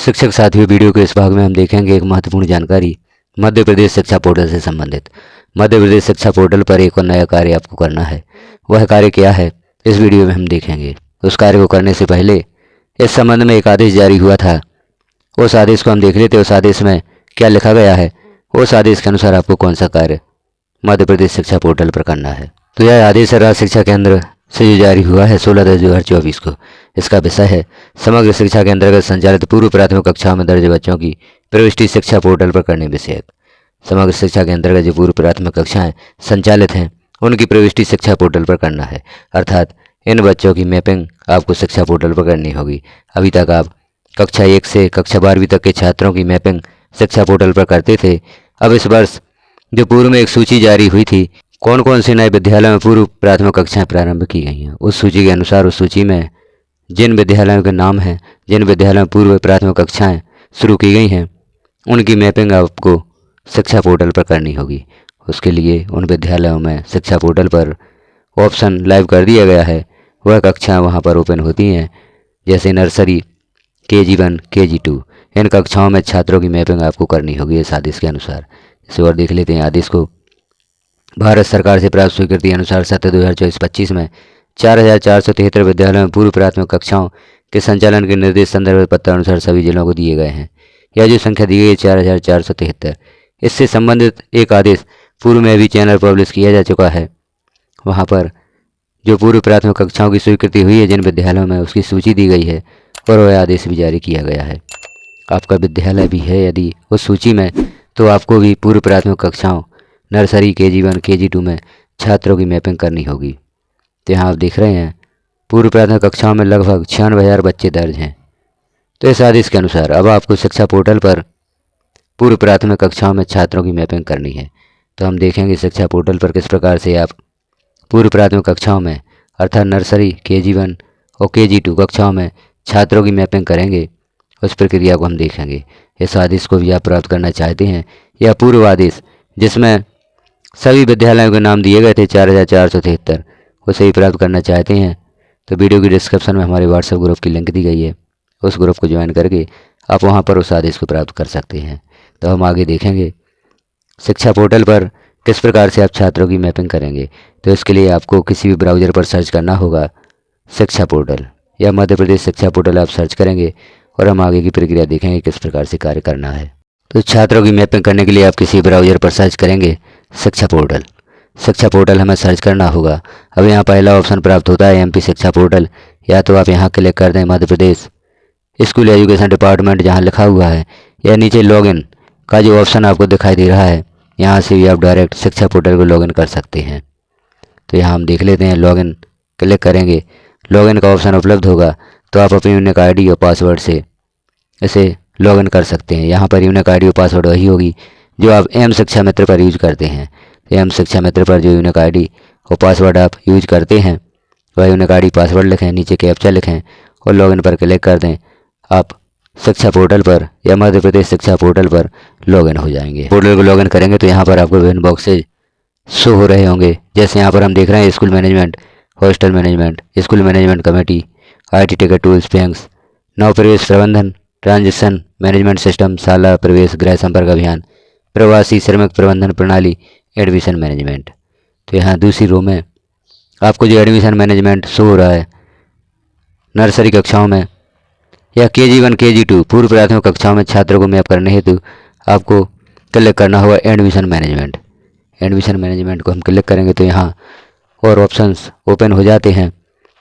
शिक्षक साथियों, वीडियो के इस भाग में हम देखेंगे एक महत्वपूर्ण जानकारी मध्य प्रदेश शिक्षा पोर्टल से संबंधित। मध्य प्रदेश शिक्षा पोर्टल पर एक और नया कार्य आपको करना है। वह कार्य क्या है, इस वीडियो में हम देखेंगे। उस कार्य को करने से पहले इस संबंध में एक आदेश जारी हुआ था, उस आदेश को हम देख लेते। उस आदेश में क्या लिखा गया है, उस आदेश के अनुसार आपको कौन सा कार्य मध्य प्रदेश शिक्षा पोर्टल पर करना है। तो यह आदेश राज्य शिक्षा केंद्र से जो जारी हुआ है 16/10/2024 को। इसका विषय है समग्र शिक्षा के अंतर्गत संचालित पूर्व प्राथमिक कक्षाओं में दर्ज बच्चों की प्रविष्टि शिक्षा पोर्टल पर करने विषयक। समग्र शिक्षा के अंतर्गत जो पूर्व प्राथमिक कक्षाएं संचालित हैं उनकी प्रविष्टि शिक्षा पोर्टल पर करना है, अर्थात इन बच्चों की मैपिंग आपको शिक्षा पोर्टल पर करनी होगी। अभी तक आप कक्षा 1 से कक्षा 12वीं तक के छात्रों की मैपिंग शिक्षा पोर्टल पर करते थे। अब इस वर्ष जो पूर्व में एक सूची जारी हुई थी, कौन कौन से नए विद्यालयों में पूर्व प्राथमिक कक्षाएं प्रारंभ की गई हैं, उस सूची के अनुसार उस सूची में जिन विद्यालयों के नाम हैं, जिन विद्यालयों में पूर्व प्राथमिक कक्षाएं शुरू की गई हैं, उनकी मैपिंग आपको शिक्षा पोर्टल पर करनी होगी। उसके लिए उन विद्यालयों में शिक्षा पोर्टल पर ऑप्शन लाइव कर दिया गया है। वह कक्षाएँ वहाँ पर ओपन होती हैं, जैसे नर्सरी, KG1, KG2। इन कक्षाओं में छात्रों की मैपिंग आपको करनी होगी इस आदेश के अनुसार। इसे और देख लेते हैं। आदेश को भारत सरकार से प्राप्त स्वीकृति अनुसार 7/2024-25 में 4473 विद्यालयों में पूर्व प्राथमिक कक्षाओं के संचालन के निर्देश संदर्भ पत्र अनुसार सभी जिलों को दिए गए हैं। यह जो संख्या दी गई है 4473, इससे संबंधित एक आदेश पूर्व में भी चैनल पब्लिश किया जा चुका है। वहाँ पर जो पूर्व प्राथमिक कक्षाओं की स्वीकृति हुई है जिन विद्यालयों में, उसकी सूची दी गई है और वह आदेश भी जारी किया गया है। आपका विद्यालय भी है यदि उस सूची में, तो आपको भी पूर्व प्राथमिक कक्षाओं नर्सरी, KG1, KG2 में छात्रों की मैपिंग करनी होगी। तो यहाँ आप देख रहे हैं पूर्व प्राथमिक कक्षाओं में लगभग 96,000 बच्चे दर्ज हैं। तो इस आदेश के अनुसार अब आपको शिक्षा पोर्टल पर पूर्व प्राथमिक कक्षाओं में छात्रों की मैपिंग करनी है। तो हम देखेंगे शिक्षा पोर्टल पर किस प्रकार से आप पूर्व प्राथमिक कक्षाओं में अर्थात नर्सरी, KG1 और KG2 कक्षाओं में छात्रों की मैपिंग करेंगे, उस प्रक्रिया को हम देखेंगे। इस आदेश को भी आप प्राप्त करना चाहते हैं, यह पूर्व आदेश जिसमें सभी विद्यालयों के नाम दिए गए थे 4473, उसे ही प्राप्त करना चाहते हैं, तो वीडियो की डिस्क्रिप्शन में हमारे व्हाट्सएप ग्रुप की लिंक दी गई है। उस ग्रुप को ज्वाइन करके आप वहां पर उस आदेश को प्राप्त कर सकते हैं। तो हम आगे देखेंगे शिक्षा पोर्टल पर किस प्रकार से आप छात्रों की मैपिंग करेंगे। तो इसके लिए आपको किसी भी ब्राउज़र पर सर्च करना होगा शिक्षा पोर्टल या मध्य प्रदेश शिक्षा पोर्टल आप सर्च करेंगे और हम आगे की प्रक्रिया देखेंगे किस प्रकार से कार्य करना है। तो छात्रों की मैपिंग करने के लिए आप किसी ब्राउज़र पर सर्च करेंगे शिक्षा पोर्टल। शिक्षा पोर्टल हमें सर्च करना होगा। अब यहाँ पहला ऑप्शन प्राप्त होता है MP शिक्षा पोर्टल, या तो आप यहाँ क्लिक कर दें Madhya Pradesh school education department जहाँ लिखा हुआ है, या नीचे लॉगिन का जो ऑप्शन आपको दिखाई दे रहा है, यहाँ से भी आप डायरेक्ट शिक्षा पोर्टल को लॉगिन कर सकते हैं। तो यहाँ हम देख लेते हैं, लॉगिन क्लिक करेंगे, लॉगिन का ऑप्शन उपलब्ध होगा तो आप अपनी यूनिक ID और पासवर्ड से इसे लॉगिन कर सकते हैं। यहाँ पर यूनिक ID और पासवर्ड वही होगी जो आप M शिक्षा मित्र पर यूज करते हैं। M शिक्षा मित्र पर जो यूनिक ID और पासवर्ड आप यूज करते हैं वह यूनिक ID पासवर्ड लिखें, नीचे कैप्चा लिखें और लॉगिन पर क्लिक कर दें। आप शिक्षा पोर्टल पर या मध्य प्रदेश शिक्षा पोर्टल पर लॉगिन हो जाएंगे। पोर्टल को लॉगिन करेंगे तो यहाँ पर आपको विभिन्न बॉक्सेज शो हो रहे होंगे, जैसे यहाँ पर हम देख रहे हैं school management, hostel management, school management committee, IT ticket tools, banks, नव प्रवेश प्रबंधन, ट्रांजिशन मैनेजमेंट सिस्टम, शाला प्रवेश गृह संपर्क अभियान, प्रवासी श्रमिक प्रबंधन प्रणाली, एडमिशन मैनेजमेंट। तो यहाँ दूसरी रो में आपको जो एडमिशन मैनेजमेंट शो हो रहा है नर्सरी कक्षाओं में या KG1, KG2 पूर्व प्राथमिक कक्षाओं में छात्रों को मैप करने हेतु आपको क्लिक करना होगा एडमिशन मैनेजमेंट। एडमिशन मैनेजमेंट को हम क्लिक करेंगे तो यहाँ और ऑप्शंस ओपन हो जाते हैं,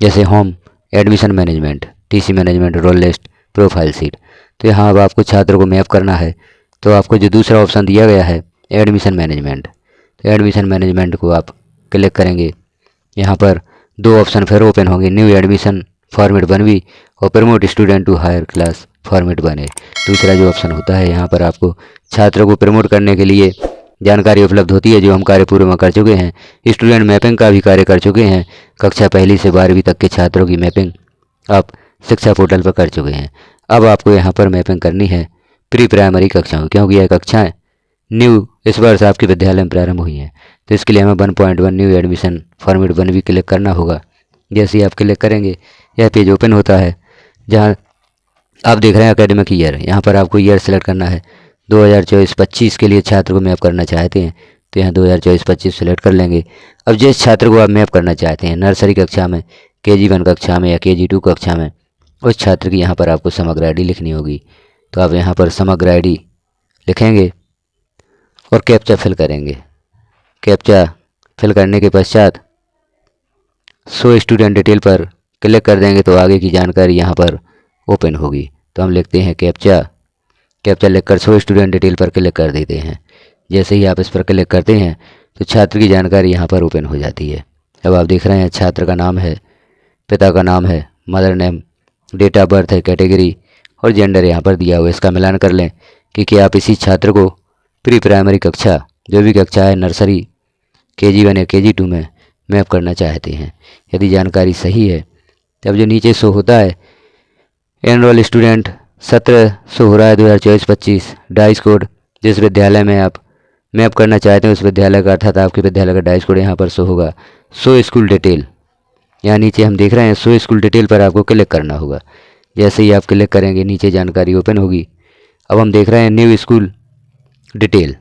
जैसे home, admission management, TC management, roll list, profile seat. तो यहाँ अब आपको छात्रों को मैप करना है तो आपको जो दूसरा ऑप्शन दिया गया है एडमिशन मैनेजमेंट, तो एडमिशन मैनेजमेंट को आप क्लिक करेंगे। यहाँ पर दो ऑप्शन फिर ओपन होंगे, न्यू एडमिशन फॉर्मेट 1B और promote student to higher class format 1A। दूसरा जो ऑप्शन होता है यहाँ पर आपको छात्रों को प्रमोट करने के लिए जानकारी उपलब्ध होती है, जो हम कार्य पूर्व में कर चुके हैं। स्टूडेंट मैपिंग का भी कार्य कर चुके हैं। कक्षा 1 से 12वीं तक के छात्रों की मैपिंग आप शिक्षा पोर्टल पर कर चुके हैं। अब आपको यहाँ पर मैपिंग करनी है प्री प्राइमरी कक्षाओं, क्योंकि यह कक्षाएँ न्यू इस वर्ष आपके विद्यालय में प्रारंभ हुई हैं। तो इसके लिए हमें 1.1 new admission format 1B click करना होगा। जैसे ही आप क्लिक करेंगे यह पेज ओपन होता है, जहाँ आप देख रहे हैं एकेडमिक ईयर, यहाँ पर आपको ईयर सेलेक्ट करना है। 2024-25 के लिए छात्र को मैप करना चाहते हैं तो यहाँ 2024-25 सेलेक्ट कर लेंगे। अब जिस छात्र को आप मैप करना चाहते हैं नर्सरी कक्षा में, KG1 कक्षा में या KG2 कक्षा में, उस छात्र की यहाँ पर आपको समग्र ID लिखनी होगी। तो आप यहाँ पर समग्र ID लिखेंगे और कैप्चा फिल करेंगे। कैप्चा फिल करने के पश्चात शो स्टूडेंट डिटेल पर क्लिक कर देंगे तो आगे की जानकारी यहाँ पर ओपन होगी। तो हम लिखते हैं कैप्चा लिखकर शो स्टूडेंट डिटेल पर क्लिक कर देते हैं। जैसे ही आप इस पर क्लिक करते हैं तो छात्र की जानकारी यहाँ पर ओपन हो जाती है। अब आप देख रहे हैं छात्र का नाम है, पिता का नाम है, mother name, date of birth है, कैटेगरी और जेंडर यहाँ पर दिया हुआ है। इसका मिलान कर लें कि क्या आप इसी छात्र को प्री प्राइमरी कक्षा, जो भी कक्षा है, नर्सरी, KG1 या KG2 में मैप करना चाहते हैं। यदि जानकारी सही है तब जो नीचे शो होता है एनरोल स्टूडेंट सत्र शो हो रहा है 2024-25 डाइस कोड, जिस विद्यालय में आप मैप करना चाहते हैं उस विद्यालय का, अर्थात आपके विद्यालय का डाइस कोड यहाँ पर शो होगा। शो स्कूल डिटेल, यहाँ नीचे हम देख रहे हैं शो स्कूल डिटेल पर आपको क्लिक करना होगा। जैसे ही आप क्लिक करेंगे नीचे जानकारी ओपन होगी। अब हम देख रहे हैं न्यू स्कूल डिटेल,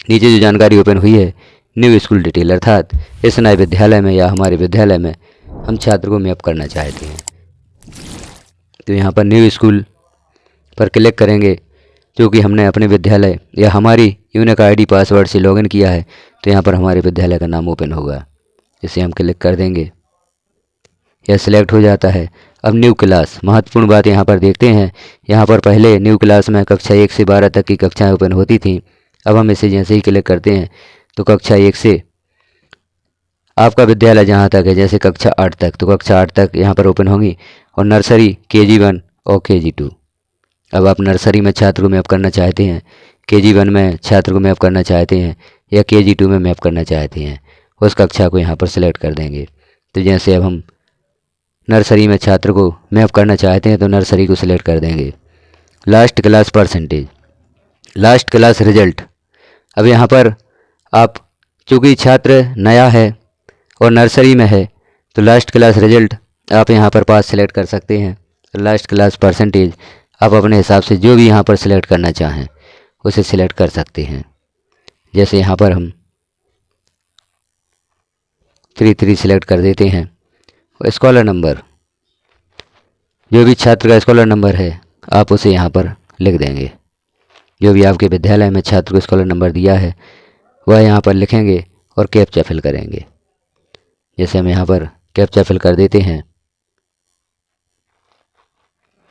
नीचे जो जानकारी ओपन हुई है न्यू स्कूल डिटेल, अर्थात इस नए विद्यालय में या हमारे विद्यालय में हम छात्र को मैप करना चाहते हैं। तो यहाँ पर न्यू स्कूल पर क्लिक करेंगे, जो कि हमने अपने विद्यालय या हमारी यूनिक ID पासवर्ड से लॉगिन किया है। तो यहाँ पर हमारे विद्यालय का नाम ओपन होगा। इसे हम क्लिक कर देंगे, यह सिलेक्ट हो जाता है। अब न्यू क्लास, महत्वपूर्ण बात यहाँ पर देखते हैं। यहाँ पर पहले न्यू क्लास में कक्षा 1 से 12 तक की कक्षाएँ ओपन होती थीं। अब हम इसे जैसे ही क्लिक करते हैं तो कक्षा 1 से आपका विद्यालय जहाँ तक है, जैसे कक्षा 8 तक, तो कक्षा 8 तक यहाँ पर ओपन होंगी और नर्सरी, KG1 और KG2। अब आप नर्सरी में छात्र को मैप करना चाहते हैं, KG1 में छात्र को मैप करना चाहते हैं या KG2 में मैप करना चाहते हैं, उस कक्षा को यहाँ पर सिलेक्ट कर देंगे। तो जैसे अब हम नर्सरी में छात्र को मैप करना चाहते हैं तो नर्सरी को सिलेक्ट कर देंगे। Last class percentage, last class result. अब यहाँ पर आप, चूँकि छात्र नया है और नर्सरी में है, तो लास्ट क्लास रिजल्ट आप यहाँ पर पास सिलेक्ट कर सकते हैं। लास्ट क्लास परसेंटेज आप अपने हिसाब से जो भी यहाँ पर सिलेक्ट करना चाहें उसे सिलेक्ट कर सकते हैं। जैसे यहाँ पर हम 3 सिलेक्ट कर देते हैं। स्कॉलर नंबर, जो भी छात्र का स्कॉलर नंबर है आप उसे यहाँ पर लिख देंगे। जो भी आपके विद्यालय में छात्र को स्कॉलर नंबर दिया है वह यहाँ पर लिखेंगे और कैप्चा फिल करेंगे। जैसे हम यहाँ पर कैप्चा फिल कर देते हैं।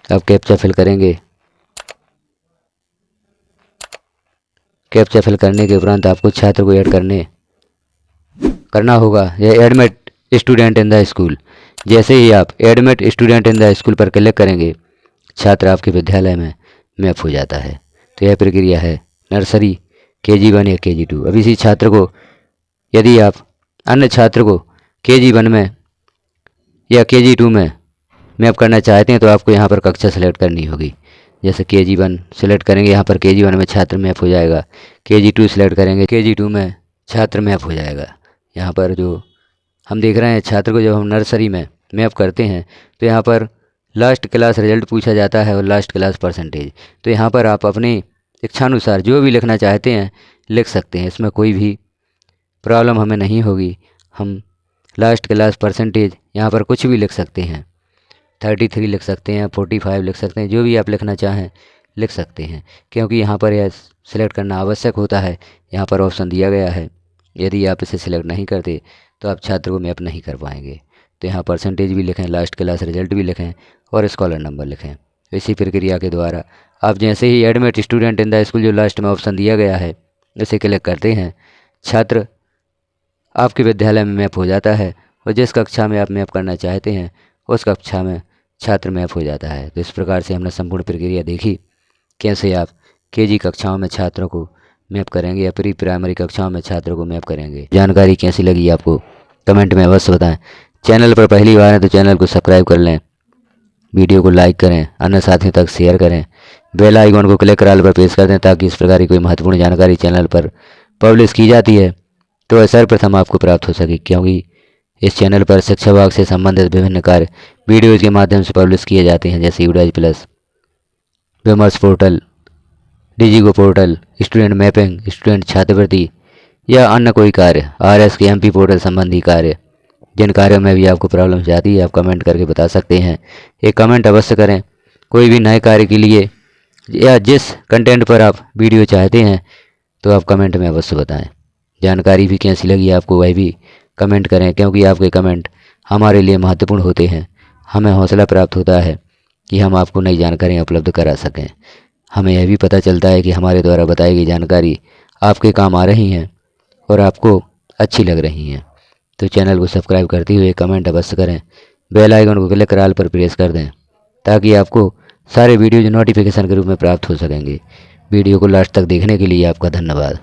अब कैप्चा फिल करेंगे। कैप्चा फिल करने के उपरांत आपको छात्र को ऐड करना होगा, यह admit student in the school. जैसे ही आप admit student in the school पर क्लिक करेंगे छात्र आपके विद्यालय में मैप हो जाता है। तो यह प्रक्रिया है नर्सरी, KG1 या KG2। अब इसी छात्र को, यदि आप अन्य छात्र को KG1 में या KG2 में मैप करना चाहते हैं तो आपको यहाँ पर कक्षा सेलेक्ट करनी होगी। जैसे KG1 सेलेक्ट करेंगे, यहाँ पर KG1 में छात्र मैप हो जाएगा। KG2 सेलेक्ट करेंगे, KG2 में छात्र मैप हो जाएगा। यहाँ पर जो हम देख रहे हैं छात्र को जब हम नर्सरी में मैप करते हैं तो यहाँ पर लास्ट क्लास रिजल्ट पूछा जाता है और लास्ट क्लास परसेंटेज। तो यहाँ पर आप अपनी इच्छानुसार जो भी लिखना चाहते हैं लिख सकते हैं, इसमें कोई भी प्रॉब्लम हमें नहीं होगी। हम लास्ट क्लास परसेंटेज यहाँ पर कुछ भी लिख सकते हैं, 33 लिख सकते हैं, 45 लिख सकते हैं, जो भी आप लिखना चाहें लिख सकते हैं, क्योंकि यहाँ पर यह सिलेक्ट करना आवश्यक होता है। यहाँ पर ऑप्शन दिया गया है, यदि आप इसे सिलेक्ट नहीं करते तो आप छात्र को मैप नहीं कर पाएंगे। तो यहाँ परसेंटेज भी लिखें, लास्ट क्लास रिजल्ट भी लिखें और स्कॉलर नंबर लिखें। इसी प्रक्रिया के द्वारा आप जैसे ही admit student in the school जो लास्ट में ऑप्शन दिया गया है इसे क्लिक करते हैं, छात्र आपके विद्यालय में मैप हो जाता है और जिस कक्षा में आप मैप करना चाहते हैं उस कक्षा में छात्र मैप हो जाता है। तो इस प्रकार से हमने संपूर्ण प्रक्रिया देखी, कैसे आप KG कक्षाओं में छात्रों को मैप करेंगे या प्री प्राइमरी कक्षाओं में छात्रों को मैप करेंगे। जानकारी कैसी लगी आपको कमेंट में अवश्य बताएं। चैनल पर पहली बार है तो चैनल को सब्सक्राइब कर लें, वीडियो को लाइक करें, अन्य साथियों तक शेयर करें, बेल आइकॉन को क्लिक कर ऑल पर प्रेस कर दें ताकि इस प्रकार की कोई महत्वपूर्ण जानकारी चैनल पर पब्लिश की जाती है तो वह सर्वप्रथम आपको प्राप्त हो सके, क्योंकि इस चैनल पर शिक्षा विभाग से संबंधित विभिन्न कार्य वीडियोज़ के माध्यम से पब्लिश किए जाते हैं, जैसे UDAG plus, Vimarsh portal, Digigo portal, student mapping, student छात्रवृत्ति या अन्य कोई कार्य, RS के MP पोर्टल संबंधी कार्य, जिन कार्यों में भी आपको प्रॉब्लम्स आती है आप कमेंट करके बता सकते हैं। एक कमेंट अवश्य करें कोई भी नए कार्य के लिए या जिस कंटेंट पर आप वीडियो चाहते हैं तो आप कमेंट में अवश्य बताएं। जानकारी भी कैसी लगी आपको वह भी कमेंट करें, क्योंकि आपके कमेंट हमारे लिए महत्वपूर्ण होते हैं। हमें हौसला प्राप्त होता है कि हम आपको नई जानकारियाँ उपलब्ध करा सकें। हमें यह भी पता चलता है कि हमारे द्वारा बताई गई जानकारी आपके काम आ रही हैं और आपको अच्छी लग रही हैं। तो चैनल को सब्सक्राइब करते हुए कमेंट अवश्य करें, बेल आइकन को क्लिक कर ऑल पर प्रेस कर दें ताकि आपको सारे वीडियोज नोटिफिकेशन के रूप में प्राप्त हो सकेंगे। वीडियो को लास्ट तक देखने के लिए आपका धन्यवाद।